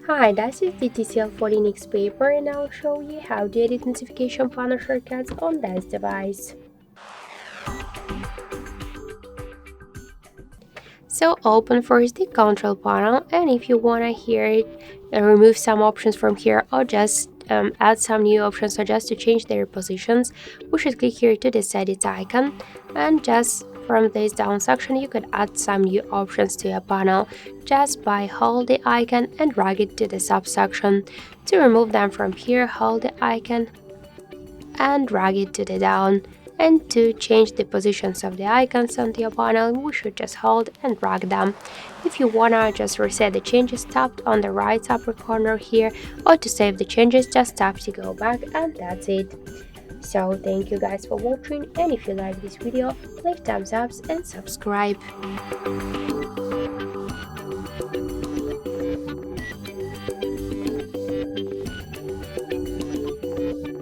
Hi, this is the TCL for the NxtPaper and I'll show you how to edit notification panel shortcuts on this device. So open first the control panel, and if you wanna remove some options from here or just add some new options or just to change their positions, we should click here to this edit icon, and just from this down section you could add some new options to your panel just by hold the icon and drag it to the subsection. To remove them from here, hold the icon and drag it to the down. And to change the positions of the icons on your panel, we should just hold and drag them. If you wanna just reset the changes, tap on the right upper corner here, or to save the changes, just tap to go back, and that's it. So thank you guys for watching, and if you like this video, leave thumbs up and subscribe.